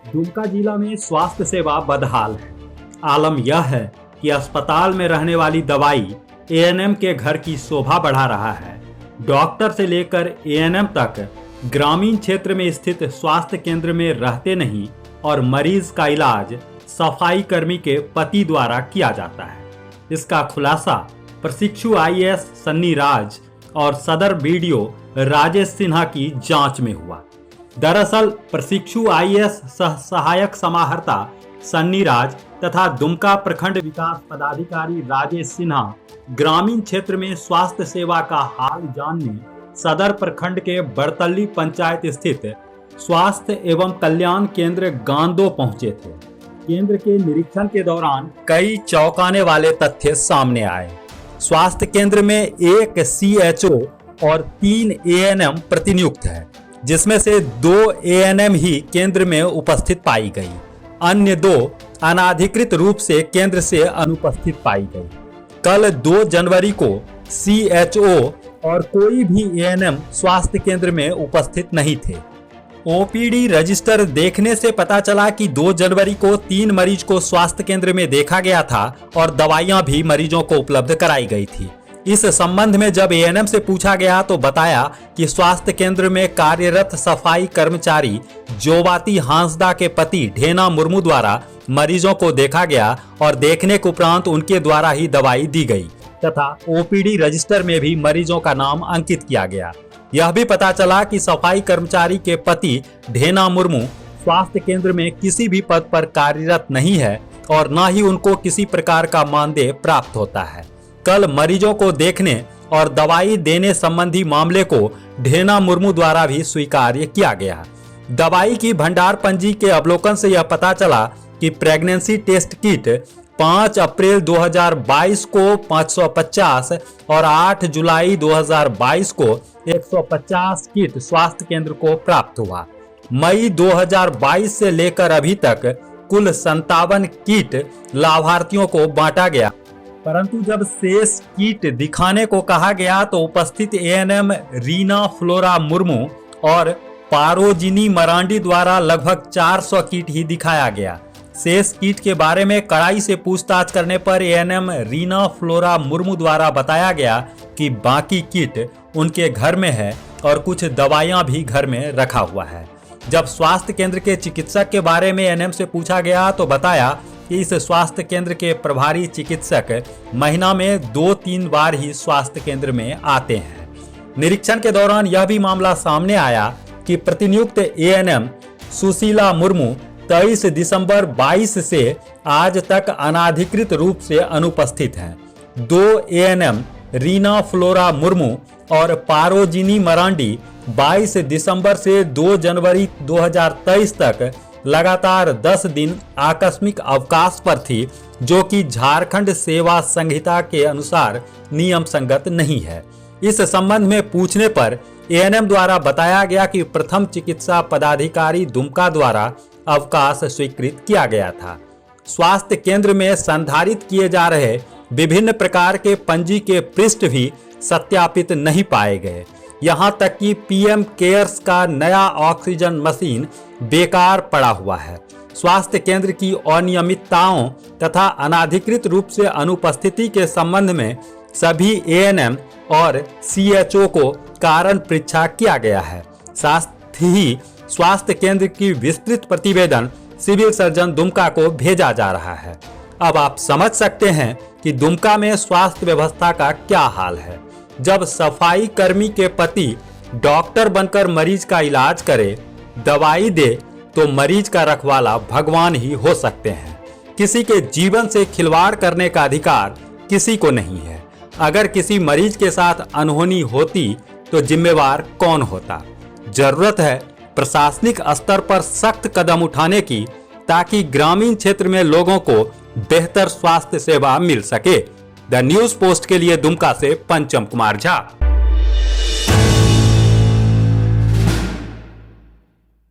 दुमका जिला में स्वास्थ्य सेवा बदहाल है। आलम यह है कि अस्पताल में रहने वाली दवाई एएनएम के घर की शोभा बढ़ा रहा है। डॉक्टर से लेकर एएनएम तक ग्रामीण क्षेत्र में स्थित स्वास्थ्य केंद्र में रहते नहीं और मरीज का इलाज सफाई कर्मी के पति द्वारा किया जाता है। इसका खुलासा प्रशिक्षु आईएएस सन्नी राज और सदर बीडीओ राजेश सिन्हा की जांच में हुआ। दरअसल प्रशिक्षु आईएएस सह सहायक समाहर्ता सन्नी राज तथा दुमका प्रखंड विकास पदाधिकारी राजेश सिन्हा ग्रामीण क्षेत्र में स्वास्थ्य सेवा का हाल जानने सदर प्रखंड के बड़तल्ली पंचायत स्थित स्वास्थ्य एवं कल्याण केंद्र गांदो पहुंचे थे। केंद्र के निरीक्षण के दौरान कई चौंकाने वाले तथ्य सामने आए। स्वास्थ्य केंद्र में एक सीएचओ और 3 एएनएम प्रतिनियुक्त है, जिसमें से 2 एएनएम ही केंद्र में उपस्थित पाई गई। अन्य 2 अनाधिकृत रूप से केंद्र से अनुपस्थित पाई गई। कल 2 जनवरी को सीएचओ और कोई भी एएनएम स्वास्थ्य केंद्र में उपस्थित नहीं थे। ओपीडी रजिस्टर देखने से पता चला कि 2 जनवरी को 3 मरीज को स्वास्थ्य केंद्र में देखा गया था और दवाइयां भी मरीजों को उपलब्ध कराई गई थी। इस संबंध में जब एएनएम से पूछा गया तो बताया कि स्वास्थ्य केंद्र में कार्यरत सफाई कर्मचारी जोवाती हांसदा के पति ढेना मुर्मू द्वारा मरीजों को देखा गया और देखने के उपरांत उनके द्वारा ही दवाई दी गई तथा ओपीडी रजिस्टर में भी मरीजों का नाम अंकित किया गया। यह भी पता चला कि सफाई कर्मचारी के पति ढेना मुर्मू स्वास्थ्य केंद्र में किसी भी पद पर कार्यरत नहीं है और न ही उनको किसी प्रकार का मानदेय प्राप्त होता है। कल मरीजों को देखने और दवाई देने संबंधी मामले को ढेना मुर्मू द्वारा भी स्वीकार्य किया गया। दवाई की भंडार पंजी के अवलोकन से यह पता चला कि प्रेगनेंसी टेस्ट किट 5 अप्रैल 2022 को 550 और 8 जुलाई 2022 को 150 किट स्वास्थ्य केंद्र को प्राप्त हुआ। मई 2022 से लेकर अभी तक कुल 57 किट लाभार्थियों को बांटा गया, परंतु जब शेष किट दिखाने को कहा गया तो उपस्थित एएनएम रीना फ्लोरा मुर्मू और पारोजिनी मरांडी द्वारा लगभग 400 किट ही दिखाया गया। शेष किट के बारे में कड़ाई से पूछताछ करने पर एएनएम रीना फ्लोरा मुर्मू द्वारा बताया गया कि बाकी किट उनके घर में है और कुछ दवाइयां भी घर में रखा हुआ है। जब स्वास्थ्य केंद्र के चिकित्सक के बारे में एएनएम से पूछा गया तो बताया कि इस स्वास्थ्य केंद्र के प्रभारी चिकित्सक महीना में 2-3 बार ही स्वास्थ्य केंद्र में आते हैं। निरीक्षण के दौरान यह भी मामला सामने आया कि प्रतिनियुक्त एएनएम सुशीला मुर्मू 23 दिसंबर 22 से आज तक अनाधिकृत रूप से अनुपस्थित हैं। 2 एएनएम रीना फ्लोरा मुर्मू और पारोजिनी मरांडी 22 दिसंबर से 2 जनवरी 2023 तक लगातार 10 दिन आकस्मिक अवकाश पर थी, जो कि झारखंड सेवा संहिता के अनुसार नियम संगत नहीं है। इस संबंध में पूछने पर एएनएम द्वारा बताया गया कि प्रथम चिकित्सा पदाधिकारी दुमका द्वारा अवकाश स्वीकृत किया गया था। स्वास्थ्य केंद्र में संधारित किए जा रहे विभिन्न प्रकार के पंजी के पृष्ठ भी सत्यापित नहीं पाए गए। यहां तक कि पीएम केयर्स का नया ऑक्सीजन मशीन बेकार पड़ा हुआ है। स्वास्थ्य केंद्र की अनियमितताओं तथा अनाधिकृत रूप से अनुपस्थिति के संबंध में सभी एएनएम और सीएचओ को कारण परीक्षा किया गया है। साथ ही स्वास्थ्य केंद्र की विस्तृत प्रतिवेदन सिविल सर्जन दुमका को भेजा जा रहा है। अब आप समझ सकते हैं कि दुमका में स्वास्थ्य व्यवस्था का क्या हाल है। जब सफाई कर्मी के पति डॉक्टर बनकर मरीज का इलाज करे, दवाई दे, तो मरीज का रखवाला भगवान ही हो सकते हैं। किसी के जीवन से खिलवाड़ करने का अधिकार किसी को नहीं है। अगर किसी मरीज के साथ अनहोनी होती तो जिम्मेवार कौन होता? जरूरत है प्रशासनिक स्तर पर सख्त कदम उठाने की, ताकि ग्रामीण क्षेत्र में लोगों को बेहतर स्वास्थ्य सेवा मिल सके। द न्यूज पोस्ट के लिए दुमका से पंचम कुमार झा।